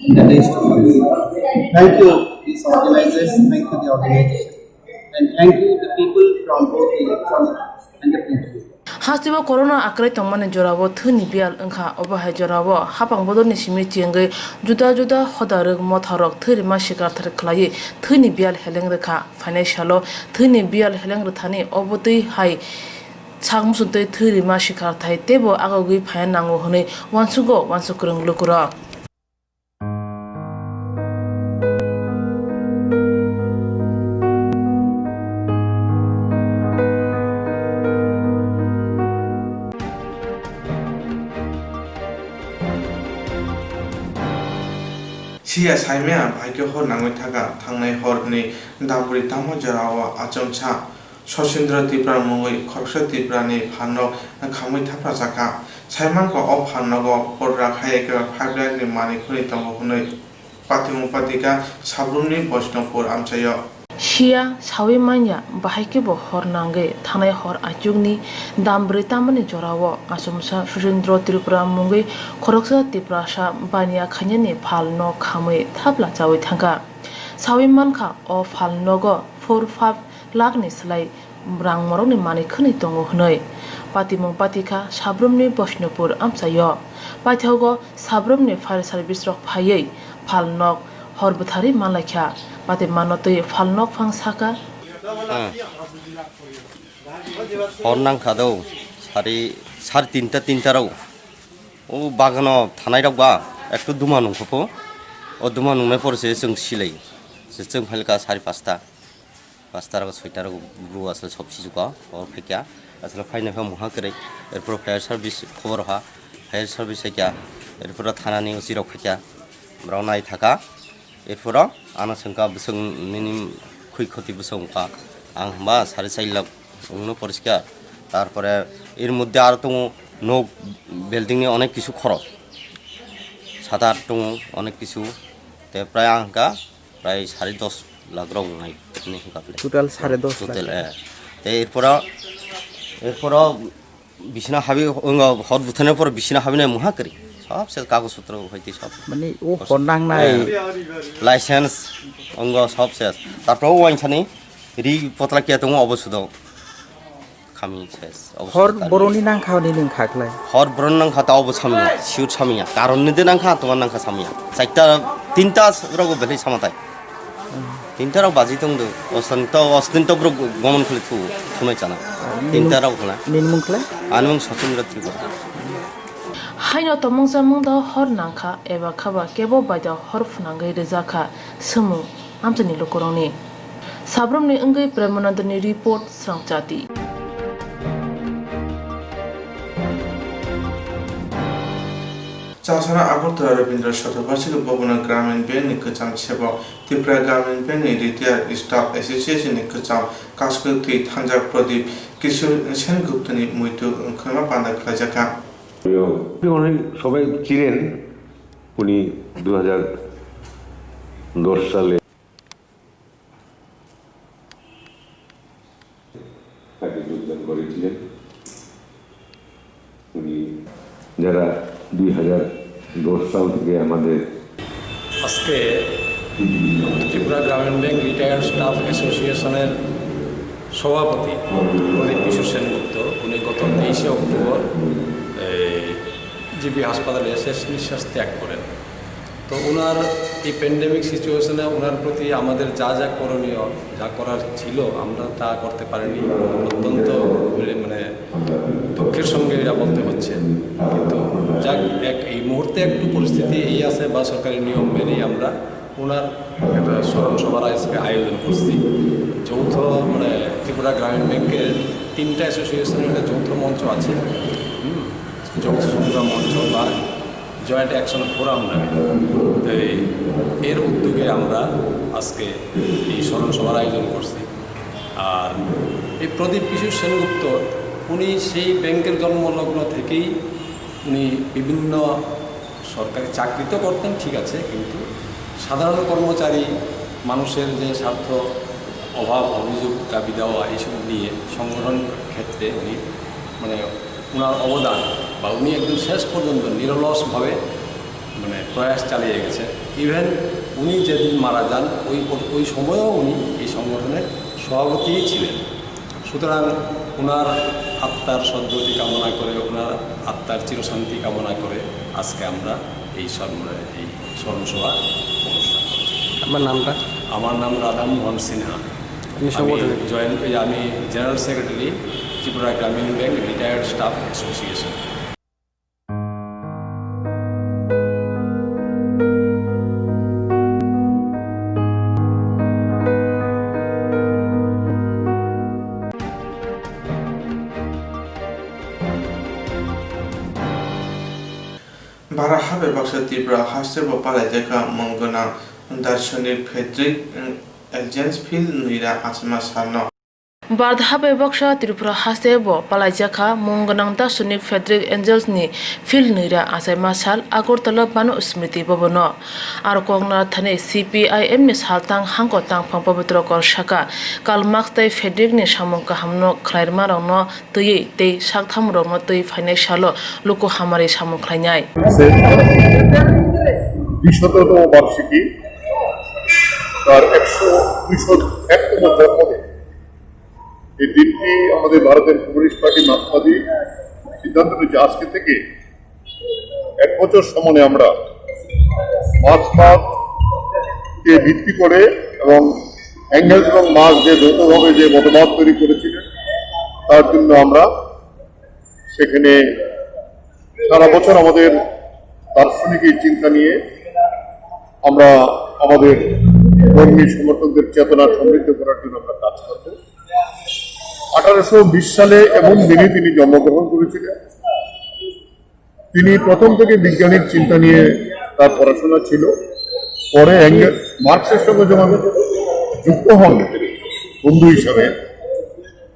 in the days to come. Thank you these organizers, thank you the organization, and thank you the people from both the electronic and the print media. Hastiba corona akrai tongmane jorabo thuni bial angkha obahai jorabo hapang bodoni simi tiengai juda hodaruk motharok thuri ma shikar thar khlai thuni bial heleng rekha financialo thuni bial heleng rthani obotui hai changmusuntei thuri ma shikar thai tebo agogui phayan nango hone wansukrung lukura Sia saimea bhaike hor nangoi thaga thangnai horni damburi tamo jarawa achomcha Sosindra Tipra mongoi khorsa Tipra ni phanok khamui thapra jaka saiman ko op phannogo porra khaye ka phagla ni mani khuri tongo hunoi patimu patika sabrumni Vaishnavpur amchayo Shia sawi manya bahaike bo hor nange thanai hor ajugni dambri tamani jorawo asumsa Sosindra Tipra mongoi khoroksa Tipra sa bania khanyani phalno khamui thapla chawi thanga sawi mankha o phalnogo 4-5 lakh ni slai rang morok ni mani khuni tongo hnoi patimung patika sabrumni Vaishnavpur amchayo paithogo sabrumni fire service rok phayei phalnok horbuthari malakha pati manotoi phalnok phang saka hornang khadau sari 3:30 rau o bagano thanai rok ba ekটু দুমানুং খপো ও দুমানুংনে পড়ছে जों সিলাই जों ফালকা 5:30 5:00 6:00 grew আসলে সব Shizuka ও ফেকিয়া আসলে ফাইনা ফা মহা করে এরপর ফায়ার সার্ভিস খবর হা ফায়ার সার্ভিস কিয়া এরপর থানানি ওসিরক ফেকিয়া ব্রাউনাই থাকা এরপর আনা সংকা বসং নিনি খুই ক্ষতি বসংকা আং বা 4.5 লাখ উনো পরিষ্কার তারপরে এর মধ্যে আর তো নো বিল্ডিং এ অনেক কিছু খরচ 7-8 दङ अनेक কিছু তে প্রায় আঙ্কা প্রায় 10.5 লাখ রং নাই নি কাপলে টোটাল 10.5 টোটাল তে এরপর বিছনা হাবি হর বুথানের পর বিছনা হাবি না মুহা করি সব সে কাগজপত্র হইতে সব মানে ও হরনাং নাই লাইসেন্স অঙ্গ সব শেষ তারপর ওয়াইন ছানি রি পতলা কিয়া দङ অবশুদ্ধ খামি শেষ হর বরনি নাং খাওনি নং খাকলাই হর বরন নাং খাতা অব সামিয়া সিউট সামিয়া কারণ নিদে নাং খা তোমার নাং খা সামিয়া চারটা 3টা রগো বেলি সামাতাই 3টা রগ বাজি দংদো অস্তিন্ত গমন খুলে থুনাই জানা 3টা রগ হলা নিনমুং খলাই আনমুং Sachindra Tripura haino tomong samung da hor nangkha eba khaba kebo baida hor funangai rezakha sumu amtani lokoroni sabromni engai premanandani report Swrangchati Chashara Agartala Rabindra শতবার্ষিক ভবনের গ্রামীণ ব্যাংক নিকচাম সেবক ত্রিপুরা গ্রামীণ ব্যাংক রিটায়ার স্টাফ অ্যাসোসিয়েশন নিকচাম কাশকৃতি থানজার প্রদীপ কিশোর সেনগুপ্তনি মৃত্যু ক্ষমা পান্দা খাজাকা অনেক সবাই চিনেন উনি 2010 সালে তাকে যোগদান করেছিলেন উনি যারা 2010 সাল থেকে আমাদের আজকে ত্রিপুরা গ্রামীণ ব্যাংক রিটায়ার্ড স্টাফ অ্যাসোসিয়েশনের সভাপতি প্রদীপ কিশোর সেনগুপ্ত উনি গত 23 অক্টোবর জিবি হাসপাতালে শেষ নিঃশ্বাস ত্যাগ করেন। তো ওনার এই প্যান্ডেমিক সিচুয়েশনে ওনার প্রতি আমাদের যা যা করণীয় যা করার ছিল আমরা তা করতে পারিনি, অত্যন্ত মানে দুঃখের সঙ্গে এটা বলতে হচ্ছে। কিন্তু যাক এই মুহূর্তে একটু পরিস্থিতি এই আছে বা সরকারি নিয়ম মেনেই আমরা ওনার একটা স্মরণ সভার আজকে আয়োজন করছি। যৌথ মানে ত্রিপুরা গ্রামীণ ব্যাংকের 3টা অ্যাসোসিয়েশনের একটা যৌথ মঞ্চ আছে, যৌথ সংগ্রাম মঞ্চ বা জয়েন্ট অ্যাকশন ফোরাম নামে। তো এর উদ্যোগে আমরা আজকে এই স্মরণ সভার আয়োজন করছি। আর এই প্রদীপ কিশোর সেনগুপ্ত উনি সেই ব্যাংকের জন্মলগ্ন থেকেই উনি বিভিন্ন সরকারি চাকরি তো করতেন ঠিক আছে, কিন্তু সাধারণ কর্মচারী মানুষের যে স্বার্থ অভাব অভিযোগ দাবি দেওয়া এইসব নিয়ে সংগঠন ক্ষেত্রে উনি মানে ওনার অবদান বা উনি একদম শেষ পর্যন্ত নিরলসভাবে মানে প্রয়াস চালিয়ে গেছেন। ইভেন উনি যেদিন মারা যান ওই সময়ও উনি এই সংগঠনের সভাপতিই ছিলেন। সুতরাং ওনার আত্মার সদ্গতি কামনা করে, ওনার আত্মার চিরশান্তি কামনা করে আজকে আমরা এই স্মরণ সভা অনুষ্ঠান করছি। আমার নাম রাধামোহন সিনহা। আমি জেনারেল সেক্রেটারি ত্রিপুরা গ্রামীণ ব্যাংক রিটায়ার্ড স্টাফ অ্যাসোসিয়েশন। बारा हाबे बाक्सा ত্রিপুরা हास्य बपाला देखा मंगना दार्शनिक फेड्रिक एजेंस फिल नुइरा आचमा सारनो बारधा बेबक्सा त्रिपुरा हासे बो पालाइजाखा मंगनां दार्शनिक फेड्रिक एंजल्स नि फिल नुइरा आसाइमा साल আগরতলা बानु स्मृति भवन आर कोंगना थाने CPIM नि सालतां हांको तां पवित्र कर शाखा काल माक्सताइ फेड्रिक नि सामंग काहामनो खलाइरमा रंनो तयै तै साकथाम रंनो तै फाइनाइ सालो लोको हामारि सामंग खलाइनाय 200তম বার্ষিকী তার 101তম জন্মদিন। এই দিনটি আমাদের ভারতের কমিউনিস্ট পার্টি মার্ক্সবাদী সিদ্ধান্ত নিয়েছে আজকে থেকে 1 বছর সময়ে আমরা মার্ক্সবাদকে ভিত্তি করে এবং এঙ্গেলস এবং মার্ক্স যে যৌথভাবে যে মতবাদ তৈরি করেছিলেন তার জন্য আমরা সেখানে সারা বছর আমাদের দার্শনিক এই চিন্তা নিয়ে আমরা আমাদের কর্মী সমর্থকদের চেতনা সমৃদ্ধ করার জন্য আমরা কাজ করব। 1820 সালে এমন দিনে তিনি জন্মগ্রহণ করেছিলেন। তিনি প্রথম থেকে বিজ্ঞানিক চিন্তা নিয়ে তার পড়াশোনা ছিল। পরে মার্ক্সের সঙ্গে যখন যুক্ত হন বন্ধু হিসাবে,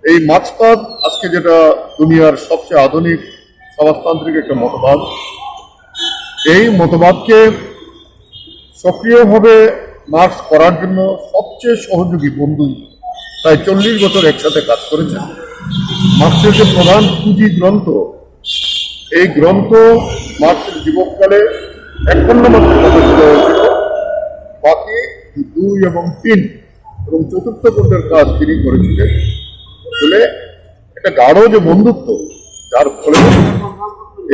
এই মার্ক্সবাদ আজকে যেটা দুনিয়ার সবচেয়ে আধুনিক সমাজতান্ত্রিক একটা মতবাদ, এই মতবাদকে সক্রিয়ভাবে মার্কস করার জন্য সবচেয়ে সহযোগী বন্ধু প্রায় 40 বছর একসাথে কাজ করেছেন। মার্কসের যে প্রধান পুঁজি গ্রন্থ, এই গ্রন্থ মার্কসের জীবনকালে 1 খণ্ড মাত্র প্রকাশিত হয়েছিল, বাকি 2 এবং 3 এবং 4র্থ খণ্ডের কাজ তিনি করেছিলেন। ফলে একটা গাঢ় যে বন্ধুত্ব, যার ফলে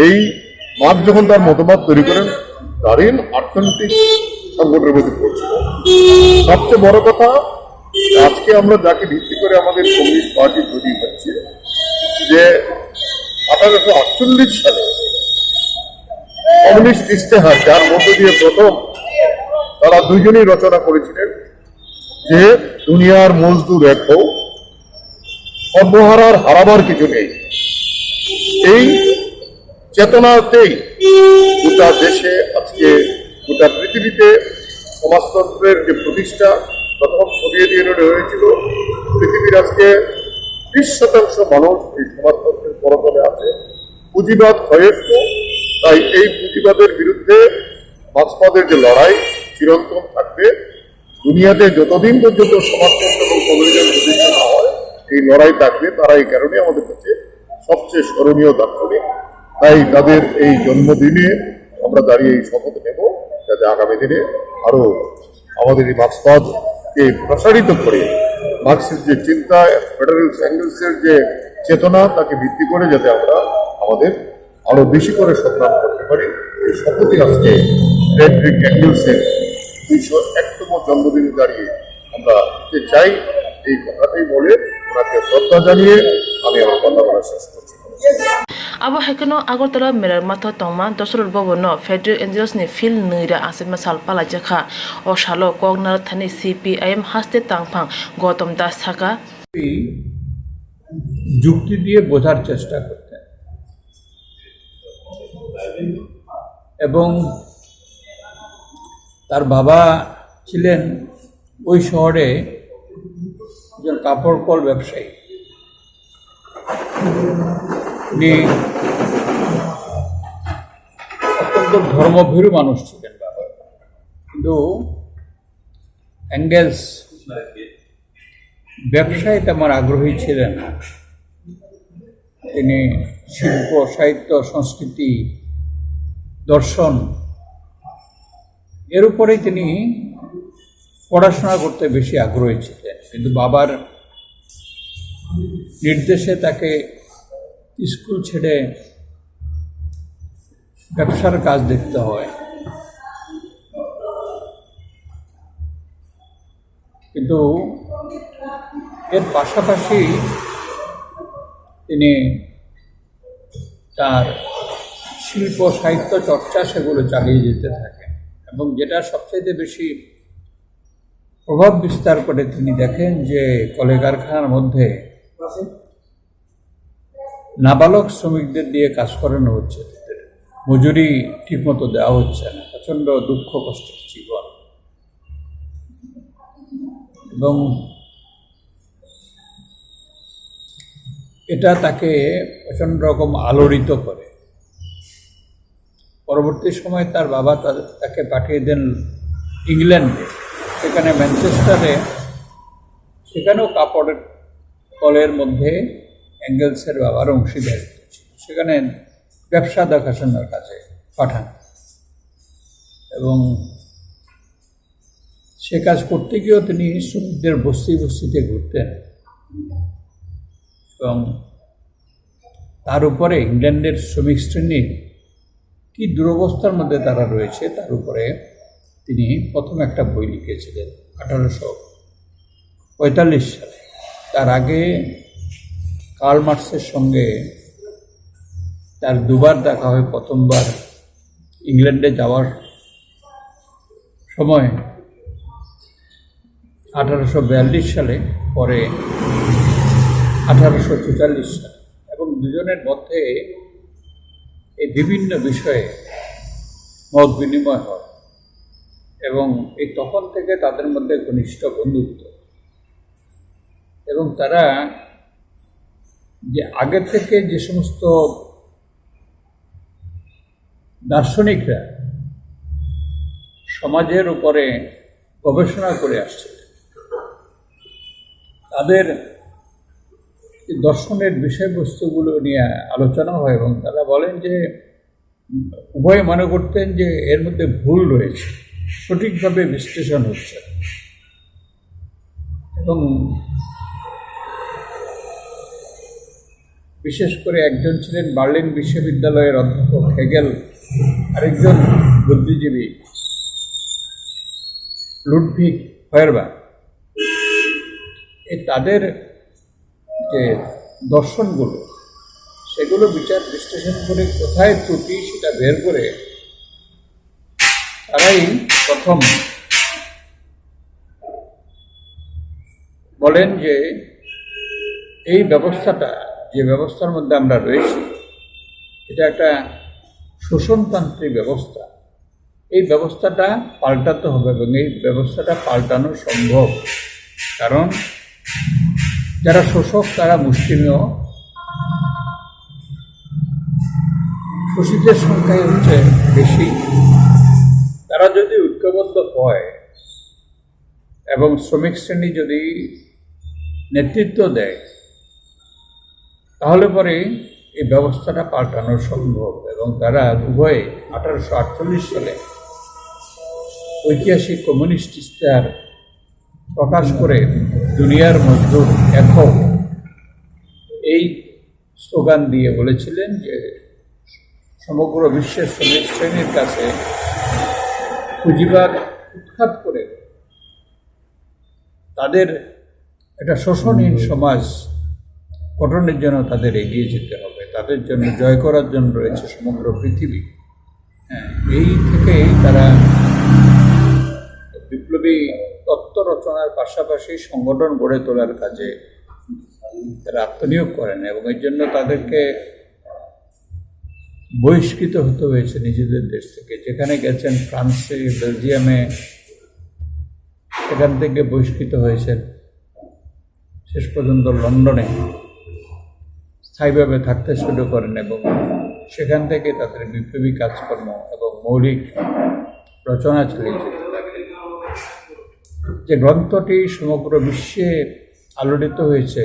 এই মার্কস যখন তার মতবাদ তৈরি করেন, দারুণ অর্থনৈতিক সংকটের মধ্যে পড়ছিল। সবচেয়ে বড় কথা, আজকে আমরা যাকে ভিত্তি করে আমাদের কমিউনিস্ট পার্টি তৈরি হচ্ছে, যে 1848 সালে কমিউনিস্ট ইশতেহার, যার মধ্য দিয়ে প্রথম তারা দুইজনই রচনা করেছিলেন যে দুনিয়ার মজদুর এক হোক, সর্বহারার হারাবার কিছু নেই। এই চেতনাতেই গোটা দেশে, আজকে গোটা পৃথিবীতে সমাজতন্ত্রের যে প্রতিষ্ঠা প্রথম সোভিয়েত ইউনিয়নে হয়েছিল, পৃথিবীর আজকে 20% মানুষ এই সমাজতন্ত্রের পরতলে আছে। পুঁজিবাদ ক্ষয়স্ত, তাই এই পুঁজিবাদের বিরুদ্ধে মার্ক্সবাদের যে লড়াই চিরন্তন থাকবে। দুনিয়াতে যতদিন পর্যন্ত সমাজতন্ত্র এবং কমিউনিজম প্রতিষ্ঠা না হয়, এই লড়াই থাকবে। তারা এই কারণে আমাদের কাছে সবচেয়ে স্মরণীয় দার্শনিক। তাই তাদের এই জন্মদিনে আমরা দাঁড়িয়ে এই শপথ নেব, যাতে আগামী দিনে আরো আমাদের এই মার্ক্সবাদকে প্রসারিত করে মার্ক্সের যে চিন্তা, ফেডারেল এঙ্গেলসের যে চেতনা, তাকে ভিত্তি করে যাতে আমরা আমাদের আরো বেশি করে সংগ্রাম করতে পারি। এই শপথই আজকে ফ্রেডরিক এঙ্গেলসের 201তম জন্মদিনে দাঁড়িয়ে আমরা দিতে চাই। এই কথাটাই বলে ওনাকে শ্রদ্ধা জানিয়ে আমি আমার কথা বলা শেষ করছি। abo haikano agartala merar matha tongma dosrol bobono federal angels ni fil nuira asema salpala jakha o shalo kognar thani CPIM haste tangphang Gautam Das থাকা যুক্তি দিয়ে বোঝার চেষ্টা করতেন এবং তার বাবা ছিলেন ওই শহরে একজন কাপড় কল ব্যবসায়ী। উনি অত্যন্ত ধর্মভীরু মানুষ ছিলেন বাবা, কিন্তু এঙ্গেলস ব্যবসায় তেমন আগ্রহী ছিলেন না। তিনি শিল্প, সাহিত্য, সংস্কৃতি, দর্শন এর উপরেই তিনি পড়াশোনা করতে বেশি আগ্রহী ছিলেন। কিন্তু বাবার নির্দেশে তাকে স্কুল ছেড়ে ব্যবসার কাজ দেখতে হয়। কিন্তু এর পাশাপাশি তিনি তার শিল্প, সাহিত্য চর্চা সেগুলো চালিয়ে যেতে থাকেন এবং যেটা সবচাইতে বেশি প্রভাব বিস্তার করে তিনি দেখেন যে কলকারখানার মধ্যে নাবালক শ্রমিকদের দিয়ে কাজ করানো হচ্ছে, মজুরি ঠিকমতো দেওয়া হচ্ছে না, প্রচণ্ড দুঃখ কষ্টের জীবন। এবং এটা তাকে প্রচণ্ড রকম আলোড়িত করে। পরবর্তী সময় তার বাবা তাকে পাঠিয়ে দেন ইংল্যান্ডে। সেখানে ম্যানচেস্টারে, সেখানেও কাপড়ের কলের মধ্যে এঙ্গেলসের বাবার অংশীদারিত্ব ছিল। সেখানে ব্যবসা দেখাশোনার কাজে পাঠান এবং সে কাজ করতে গিয়েও তিনি শ্রমিকদের বস্তিতে ঘুরতেন এবং তার উপরে ইংল্যান্ডের শ্রমিক শ্রেণীর কি দুরবস্থার মধ্যে তারা রয়েছে তার উপরে তিনি প্রথম একটা বই লিখেছিলেন 1845 সালে। তার আগে কার্ল মার্কসের সঙ্গে তার দুবার দেখা হয়। প্রথমবার ইংল্যান্ডে যাওয়ার সময় 1842 সালে, পরে 1844 সালে, এবং দুজনের মধ্যে এই বিভিন্ন বিষয়ে মত বিনিময় হয় এবং এই তখন থেকে তাদের মধ্যে ঘনিষ্ঠ বন্ধুত্ব। এবং তারা যে আগে থেকে যে সমস্ত দার্শনিকরা সমাজের উপরে গবেষণা করে আসছিলেন। তাদের দর্শনের বিষয়বস্তুগুলো নিয়ে আলোচনা হয় এবং তারা বলেন যে উভয়ে মনে করতেন যে এর মধ্যে ভুল রয়েছে, সঠিকভাবে বিশ্লেষণ হচ্ছে এবং বিশেষ করে একজন ছিলেন বার্লিন বিশ্ববিদ্যালয়ের অধ্যাপক হেগেল, আরেকজন বুদ্ধিজীবী লুডভিগ ফয়েরবাখ। তাদের যে দর্শনগুলো সেগুলো বিচার বিশ্লেষণ করে কোথায় ত্রুটি সেটা বের করে তারাই প্রথম বলেন যে এই ব্যবস্থাটা, যে ব্যবস্থার মধ্যে আমরা রয়েছি, এটা একটা শোষণতান্ত্রিক ব্যবস্থা। এই ব্যবস্থাটা পাল্টাতে হবে এবং এই ব্যবস্থাটা পাল্টানো সম্ভব, কারণ যারা শোষক তারা মুষ্টিমেয়, শোষিতের সংখ্যাই হচ্ছে বেশি। তারা যদি ঐক্যবদ্ধ হয় এবং শ্রমিক শ্রেণী যদি নেতৃত্ব দেয়, তাহলে পরে এই ব্যবস্থাটা পাল্টানো সম্ভব। এবং তারা উভয়ে 1848 সালে ঐতিহাসিক কমিউনিস্ট ইশতেহার প্রকাশ করে দুনিয়ার মজদুর একক এই স্লোগান দিয়ে বলেছিলেন যে সমগ্র বিশ্বের শ্রমিক শ্রেণীর কাছে পুঁজিবাদ উৎখাত করে তাদের একটা শোষণহীন সমাজ গঠনের জন্য তাদের এগিয়ে যেতে হবে, তাদের জন্য জয় করার জন্য রয়েছে সমগ্র পৃথিবী। এই থেকেই তারা বিপ্লবী তত্ত্ব রচনার পাশাপাশি সংগঠন গড়ে তোলার কাজে তারা আত্মনিয়োগ করেন এবং এর জন্য তাদেরকে বহিষ্কৃত হতে হয়েছে নিজেদের দেশ থেকে। যেখানে গেছেন ফ্রান্সে, বেলজিয়ামে, সেখান থেকে বহিষ্কৃত হয়েছেন, শেষ পর্যন্ত লন্ডনে স্থায়ীভাবে থাকতে শুরু করেন এবং সেখান থেকে তাদের বিপ্লবী কাজকর্ম এবং মৌলিক রচনা চালিয়ে যেতে থাকে। যে গ্রন্থটি সমগ্র বিশ্বে আলোড়িত হয়েছে।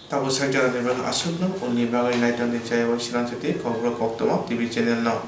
Tapos sa jalan ni Bang Asok no, uni bagay na ito ni Swrangchati Kokborok TV channel no.